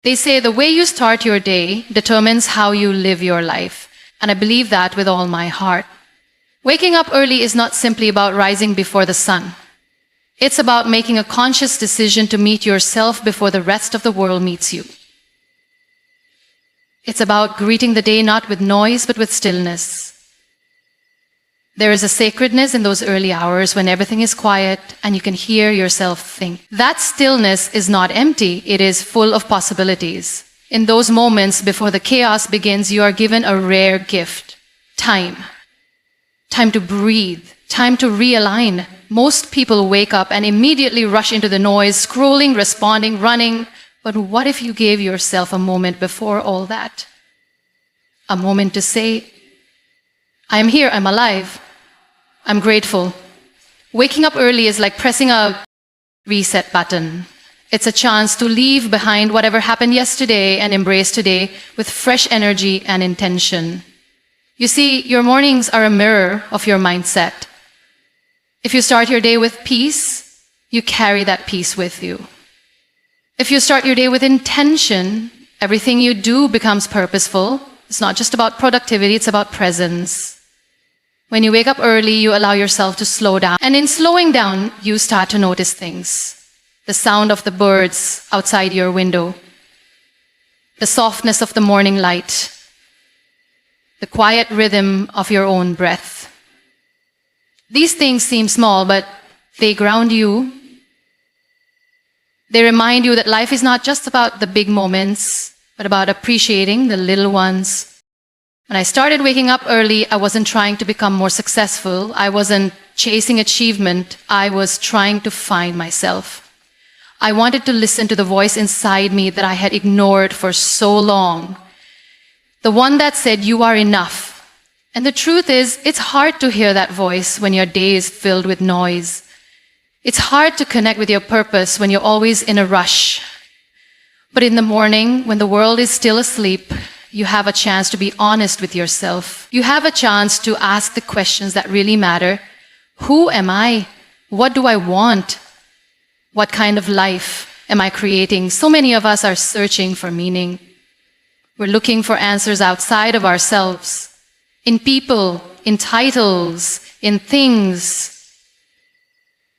They say the way you start your day determines how you live your life, and I believe that with all my heart. Waking up early is not simply about rising before the sun. It's about making a conscious decision to meet yourself before the rest of the world meets you. It's about greeting the day not with noise, but with stillness. There is a sacredness in those early hours when everything is quiet and you can hear yourself think. That stillness is not empty, it is full of possibilities. In those moments before the chaos begins, you are given a rare gift: time. Time to breathe, time to realign. Most people wake up and immediately rush into the noise, scrolling, responding, running. But what if you gave yourself a moment before all that? A moment to say, I am here, I'm alive, I'm grateful. Waking up early is like pressing a reset button. It's a chance to leave behind whatever happened yesterday and embrace today with fresh energy and intention. You see, your mornings are a mirror of your mindset. If you start your day with peace, you carry that peace with you. If you start your day with intention, everything you do becomes purposeful. It's not just about productivity, it's about presence. When you wake up early, you allow yourself to slow down. And in slowing down, you start to notice things. The sound of the birds outside your window, the softness of the morning light, the quiet rhythm of your own breath. These things seem small, but they ground you. They remind you that life is not just about the big moments, but about appreciating the little ones. When I started waking up early, I wasn't trying to become more successful. I wasn't chasing achievement. I was trying to find myself. I wanted to listen to the voice inside me that I had ignored for so long. The one that said, you are enough. And the truth is, it's hard to hear that voice when your day is filled with noise. It's hard to connect with your purpose when you're always in a rush. But in the morning, when the world is still asleep, you have a chance to be honest with yourself. You have a chance to ask the questions that really matter. Who am I? What do I want? What kind of life am I creating? So many of us are searching for meaning. We're looking for answers outside of ourselves, in people, in titles, in things.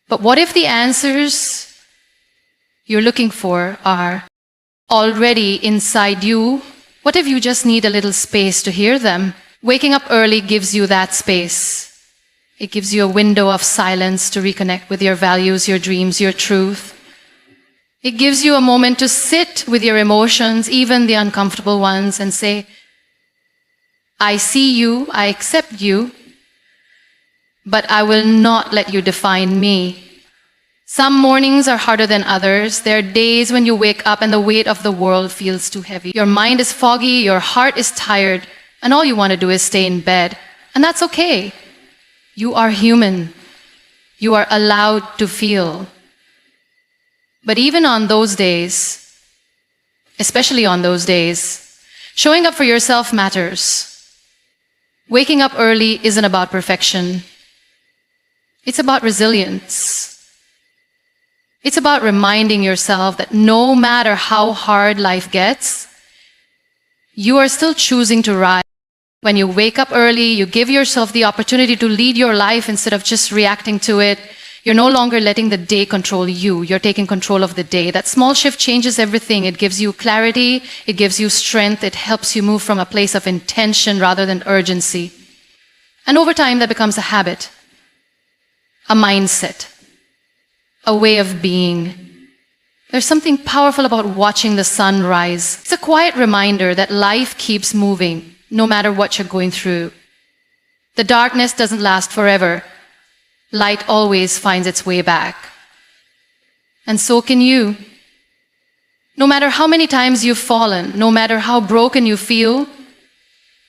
But what if the answers you're looking for are already inside you? What if you just need a little space to hear them? Waking up early gives you that space. It gives you a window of silence to reconnect with your values, your dreams, your truth. It gives you a moment to sit with your emotions, even the uncomfortable ones, and say, I see you, I accept you, but I will not let you define me. Some mornings are harder than others. There are days when you wake up and the weight of the world feels too heavy. Your mind is foggy, your heart is tired, and all you want to do is stay in bed. And that's okay. You are human. You are allowed to feel. But even on those days, especially on those days, showing up for yourself matters. Waking up early isn't about perfection. It's about resilience. It's about reminding yourself that no matter how hard life gets, you are still choosing to rise. When you wake up early, you give yourself the opportunity to lead your life instead of just reacting to it. You're no longer letting the day control you. You're taking control of the day. That small shift changes everything. It gives you clarity. It gives you strength. It helps you move from a place of intention rather than urgency. And over time, that becomes a habit, a mindset, a way of being. There's something powerful about watching the sun rise. It's a quiet reminder that life keeps moving, no matter what you're going through. The darkness doesn't last forever. Light always finds its way back. And so can you. No matter how many times you've fallen, no matter how broken you feel,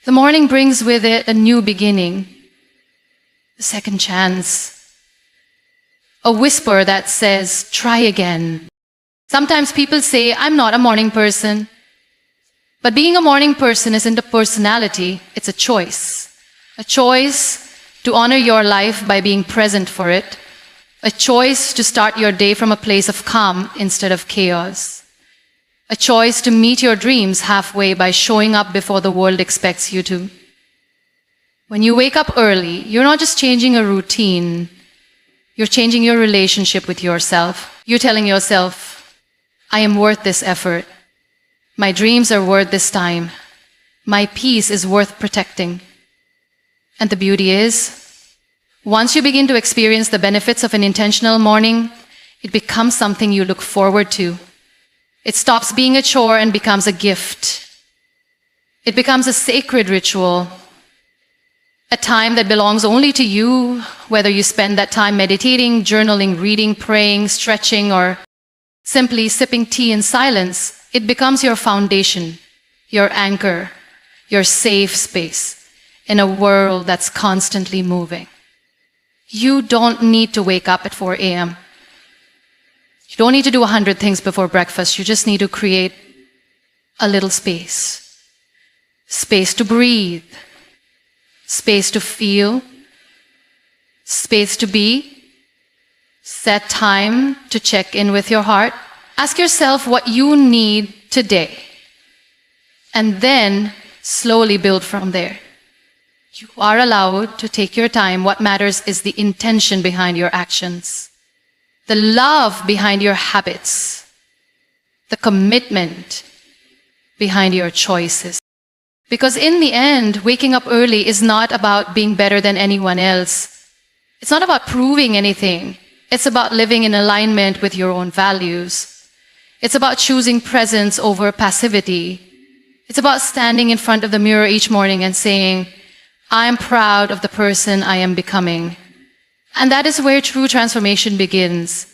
the morning brings with it a new beginning, a second chance, a whisper that says, try again. Sometimes people say, I'm not a morning person. But being a morning person isn't a personality, it's a choice. A choice to honor your life by being present for it. A choice to start your day from a place of calm instead of chaos. A choice to meet your dreams halfway by showing up before the world expects you to. When you wake up early, you're not just changing a routine, you're changing your relationship with yourself. You're telling yourself, I am worth this effort. My dreams are worth this time. My peace is worth protecting. And the beauty is, once you begin to experience the benefits of an intentional morning, it becomes something you look forward to. It stops being a chore and becomes a gift. It becomes a sacred ritual, a time that belongs only to you, whether you spend that time meditating, journaling, reading, praying, stretching, or simply sipping tea in silence. It becomes your foundation, your anchor, your safe space in a world that's constantly moving. You don't need to wake up at 4 a.m. You don't need to do 100 things before breakfast. You just need to create a little space. Space to breathe. Space to feel. Space to be. Set time to check in with your heart. Ask yourself what you need today. And then slowly build from there. You are allowed to take your time. What matters is the intention behind your actions, the love behind your habits, the commitment behind your choices. Because in the end, waking up early is not about being better than anyone else. It's not about proving anything. It's about living in alignment with your own values. It's about choosing presence over passivity. It's about standing in front of the mirror each morning and saying, I am proud of the person I am becoming. And that is where true transformation begins.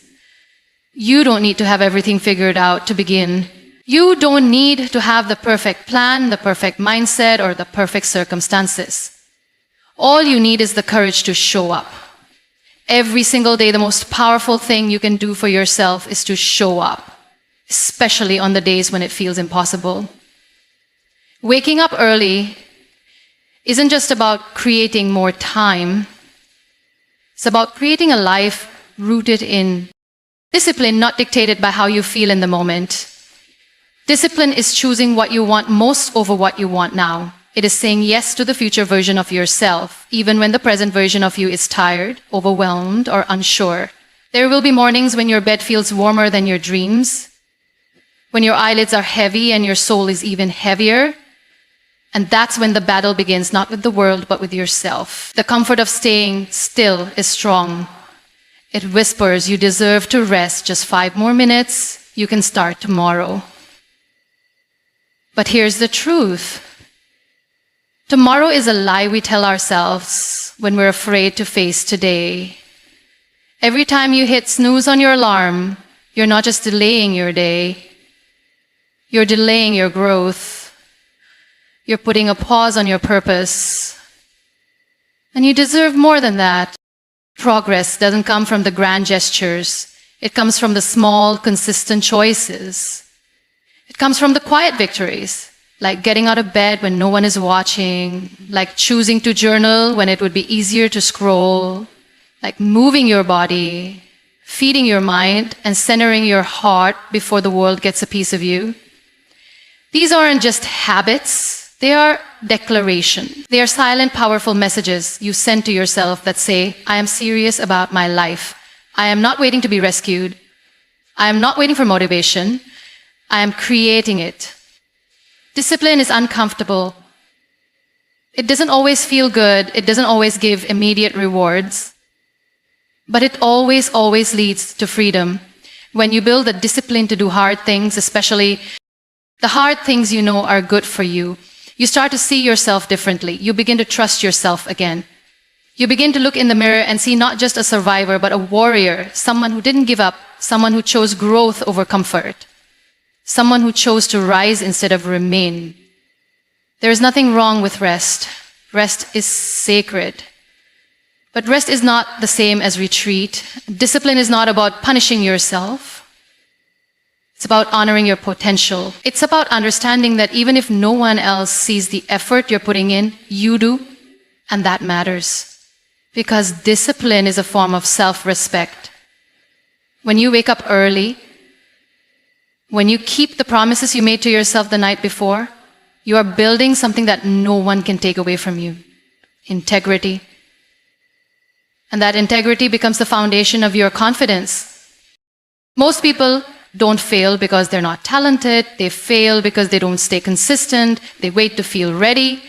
You don't need to have everything figured out to begin. You don't need to have the perfect plan, the perfect mindset, or the perfect circumstances. All you need is the courage to show up. Every single day, the most powerful thing you can do for yourself is to show up, especially on the days when it feels impossible. Waking up early isn't just about creating more time. It's about creating a life rooted in discipline, not dictated by how you feel in the moment. Discipline is choosing what you want most over what you want now. It is saying yes to the future version of yourself, even when the present version of you is tired, overwhelmed, or unsure. There will be mornings when your bed feels warmer than your dreams, when your eyelids are heavy and your soul is even heavier. And that's when the battle begins, not with the world, but with yourself. The comfort of staying still is strong. It whispers, you deserve to rest just 5 more minutes. You can start tomorrow. But here's the truth. Tomorrow is a lie we tell ourselves when we're afraid to face today. Every time you hit snooze on your alarm, you're not just delaying your day. You're delaying your growth. You're putting a pause on your purpose. And you deserve more than that. Progress doesn't come from the grand gestures. It comes from the small, consistent choices. It comes from the quiet victories, like getting out of bed when no one is watching, like choosing to journal when it would be easier to scroll, like moving your body, feeding your mind, and centering your heart before the world gets a piece of you. These aren't just habits. They are declarations. They are silent, powerful messages you send to yourself that say, I am serious about my life. I am not waiting to be rescued. I am not waiting for motivation. I am creating it. Discipline is uncomfortable. It doesn't always feel good. It doesn't always give immediate rewards. But it always, always leads to freedom. When you build a discipline to do hard things, especially the hard things you know are good for you, you start to see yourself differently. You begin to trust yourself again. You begin to look in the mirror and see not just a survivor, but a warrior, someone who didn't give up, someone who chose growth over comfort, someone who chose to rise instead of remain. There is nothing wrong with rest. Rest is sacred. But rest is not the same as retreat. Discipline is not about punishing yourself. It's about honoring your potential. It's about understanding that even if no one else sees the effort you're putting in, you do, and that matters. Because discipline is a form of self-respect. When you wake up early, When you keep the promises you made to yourself the night before, you are building something that no one can take away from you. Integrity. And that integrity becomes the foundation of your confidence. Most people don't fail because they're not talented. They fail because they don't stay consistent. They wait to feel ready.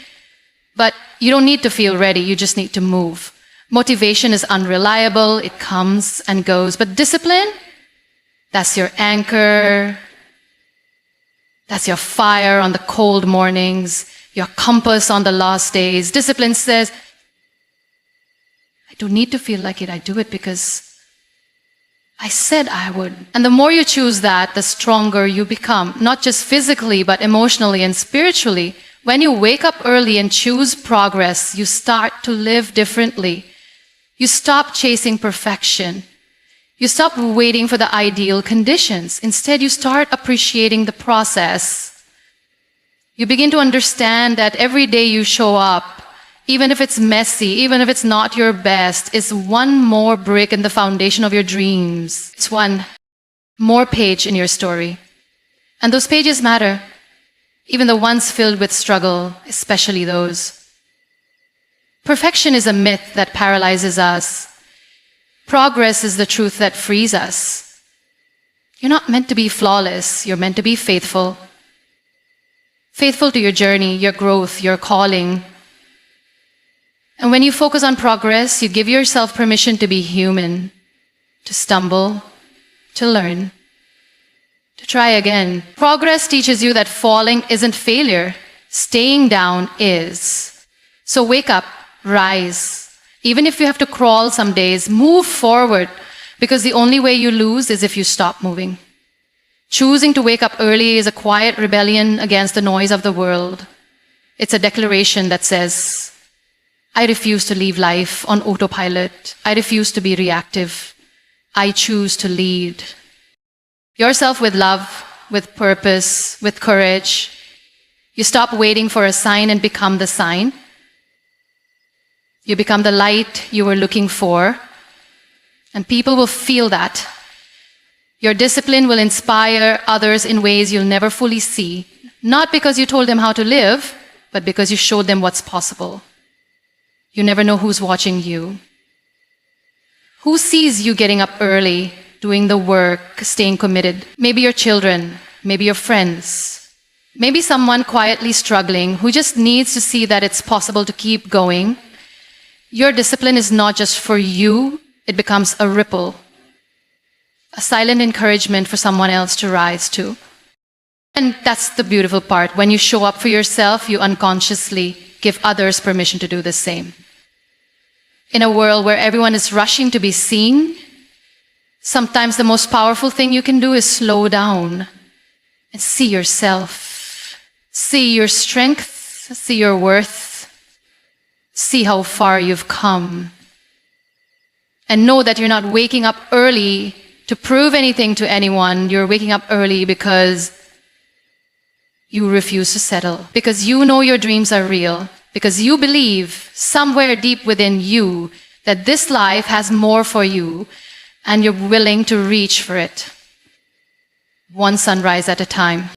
But you don't need to feel ready. You just need to move. Motivation is unreliable. It comes and goes. But discipline, that's your anchor. That's your fire on the cold mornings, your compass on the last days. Discipline says, I don't need to feel like it. I do it because I said I would. And the more you choose that, the stronger you become, not just physically, but emotionally and spiritually. When you wake up early and choose progress, you start to live differently. You stop chasing perfection. You stop waiting for the ideal conditions. Instead, you start appreciating the process. You begin to understand that every day you show up, even if it's messy, even if it's not your best, is one more brick in the foundation of your dreams. It's one more page in your story. And those pages matter, even the ones filled with struggle, especially those. Perfection is a myth that paralyzes us. Progress is the truth that frees us. You're not meant to be flawless. You're meant to be faithful. Faithful to your journey, your growth, your calling. And when you focus on progress, you give yourself permission to be human, to stumble, to learn, to try again. Progress teaches you that falling isn't failure. Staying down is. So wake up, rise. Even if you have to crawl some days, move forward, because the only way you lose is if you stop moving. Choosing to wake up early is a quiet rebellion against the noise of the world. It's a declaration that says, I refuse to live life on autopilot. I refuse to be reactive. I choose to lead. Yourself with love, with purpose, with courage. You stop waiting for a sign and become the sign. You become the light you were looking for, and people will feel that. Your discipline will inspire others in ways you'll never fully see, not because you told them how to live, but because you showed them what's possible. You never know who's watching you. Who sees you getting up early, doing the work, staying committed? Maybe your children, maybe your friends, maybe someone quietly struggling who just needs to see that it's possible to keep going. Your discipline is not just for you, it becomes a ripple, a silent encouragement for someone else to rise to. And that's the beautiful part. When you show up for yourself, you unconsciously give others permission to do the same. In a world where everyone is rushing to be seen, sometimes the most powerful thing you can do is slow down and see yourself, see your strength, see your worth, see how far you've come, and know that you're not waking up early to prove anything to anyone. You're waking up early because you refuse to settle, because you know your dreams are real, because you believe somewhere deep within you that this life has more for you, and you're willing to reach for it, one sunrise at a time.